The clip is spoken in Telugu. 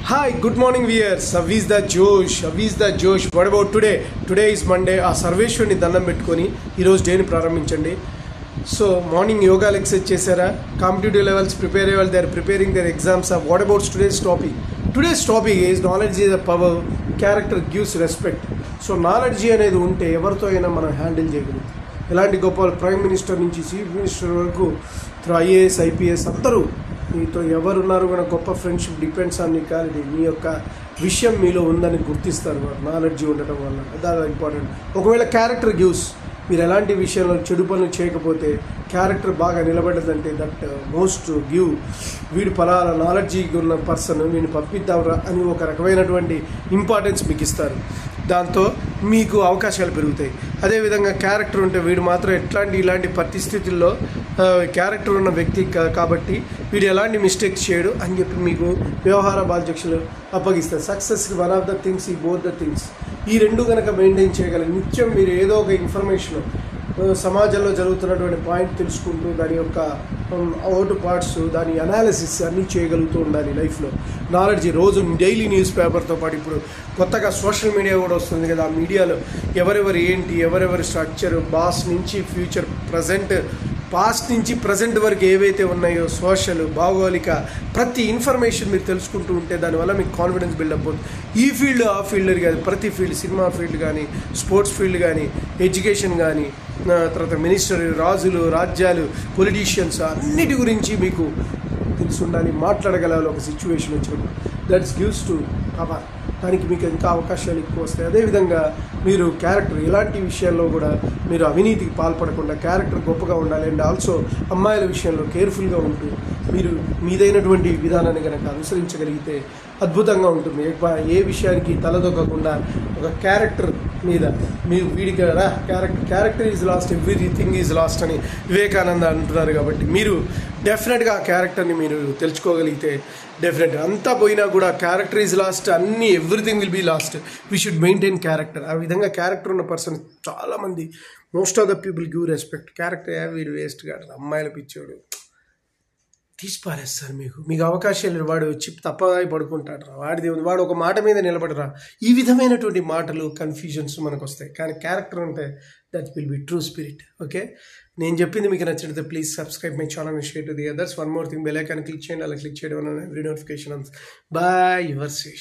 Hi, good morning viewers. Aviz the Josh. What about today? Today is Monday. ఆ సర్వేశ్వరుని దండం పెట్టుకొని ఈరోజు డేని ప్రారంభించండి. సో మార్నింగ్ యోగా ఎక్సర్సైజ్ చేశారా? కాంపిటేటివ్ లెవెల్స్ ప్రిపేర్ అయ్యే వాళ్ళు they are preparing their exams. What about today's topic? Today's topic is knowledge is a power, character gives respect. So knowledge అనేది ఉంటే ఎవరితో అయినా మనం హ్యాండిల్ చేయగలుగుతాం. ఎలాంటి గొప్ప ప్రైమ్ మినిస్టర్ నుంచి చీఫ్ మినిస్టర్ వరకు ఐఏఎస్ ఐపీఎస్ అందరూ మీతో ఎవరున్నారు కూడా గొప్ప ఫ్రెండ్షిప్ డిపెండ్స్ ఆన్ నీ క్వాలిటీ. మీ యొక్క విషయం మీలో ఉందని గుర్తిస్తారు నాలెడ్జ్ ఉండటం వల్ల. దాని ఇంపార్టెంట్. ఒకవేళ క్యారెక్టర్ గివ్స్, మీరు ఎలాంటి విషయంలో చెడు పనులు చేయకపోతే క్యారెక్టర్ బాగా నిలబడ్డదంటే దట్ మోస్ట్ గివ్, వీడు పలానా నాలెడ్జీ ఉన్న పర్సన్ వీడిని పంపిద్దాంరా అని ఒక రకమైనటువంటి ఇంపార్టెన్స్ మీకు ఇస్తారు. దాంతో మీకు అవకాశాలు పెరుగుతాయి. అదేవిధంగా క్యారెక్టర్ ఉంటే వీడు మాత్రం ఇలాంటి పరిస్థితుల్లో క్యారెక్టర్ ఉన్న వ్యక్తి కాబట్టి వీడు ఎలాంటి మిస్టేక్స్ చేయడు అని చెప్పి మీకు వ్యవహార బాధ్యతలు అప్పగిస్తారు. Success one of the things ఈ బోత్ ద థింగ్స్. ఈ రెండు కనుక మెయింటైన్ చేయగలరు, నిత్యం మీరు ఏదో ఒక ఇన్ఫర్మేషన్ సమాజంలో జరుగుతున్నటువంటి పాయింట్ తెలుసుకుంటూ దాని యొక్క అవుట్ పార్ట్స్ దాని అనాలిసిస్ అన్నీ చేయగలుగుతూ ఉండాలి లైఫ్లో. నాలెడ్జ్ రోజు డైలీ న్యూస్ పేపర్తో పాటు ఇప్పుడు కొత్తగా సోషల్ మీడియా కూడా వస్తుంది కదా. ఆ మీడియాలో ఎవరెవరి స్ట్రక్చర్, బాస్ నుంచి ఫ్యూచర్, ప్రజెంట్, పాస్ట్ నుంచి ప్రజెంట్ వరకు ఏవైతే ఉన్నాయో సోషల్, భౌగోళిక ప్రతి ఇన్ఫర్మేషన్ మీరు తెలుసుకుంటూ ఉంటే దానివల్ల మీకు కాన్ఫిడెన్స్ బిల్డప్ అవుతుంది. ఈ ఫీల్డ్ ఆ ఫీల్డ్ కాదు, ప్రతి ఫీల్డ్, సినిమా ఫీల్డ్ కానీ, స్పోర్ట్స్ ఫీల్డ్ కానీ, ఎడ్యుకేషన్ కానీ, తర్వాత మినిస్టర్, రాజులు, రాజ్యాలు, పొలిటీషియన్స్ అన్నిటి గురించి మీకు తెలిసి ఉండాలి. మాట్లాడగలాలి ఒక సిచ్యువేషన్ వచ్చినప్పుడు. That's gives to power. దానికి మీకు ఇంకా అవకాశాలు ఎక్కువ వస్తాయి. అదేవిధంగా మీరు క్యారెక్టర్ ఎలాంటి విషయాల్లో కూడా మీరు అవినీతికి పాల్పడకుండా క్యారెక్టర్ గొప్పగా ఉండాలి. అండ్ ఆల్సో అమ్మాయిల విషయంలో కేర్ఫుల్గా ఉంటూ మీరు మీదైనటువంటి విధానాన్ని కనుక అనుసరించగలిగితే అద్భుతంగా ఉంటుంది. ఏ విషయానికి తలదొక్కకుండా ఒక క్యారెక్టర్ మీద మీరు వీడికి character is last, everything is lost అని వివేకానంద అంటున్నారు. కాబట్టి మీరు డెఫినెట్గా ఆ క్యారెక్టర్ని మీరు తెలుసుకోగలిగితే డెఫినెట్గా అంతా పోయినా కూడా క్యారెక్టర్ ఈజ్ లాస్ట్, అన్నీ everything will be lost. We should maintain character. ఆ విధంగా క్యారెక్టర్ ఉన్న పర్సన్ చాలామంది, most of the people give respect. Character వీరు వేస్ట్ కాదు, అమ్మాయిల పిచ్చోడు తీసిపారేస్తారు. మీకు అవకాశాలు వాడు వచ్చి తప్పగా పడుకుంటాడు రా, వాడు ఒక మాట మీద నిలబడరా. ఈ విధమైనటువంటి మాటలు కన్ఫ్యూజన్స్ మనకు వస్తాయి. కానీ క్యారెక్టర్ ఉంటే that will be true spirit. Okay, నేను చెప్పింది మీకు నచ్చితే please subscribe my channel and share to the others. One more thing, bell icon click చేయండి. అలా క్లిక్ చేయడం వల్ల every notification. Bye, your Sesh.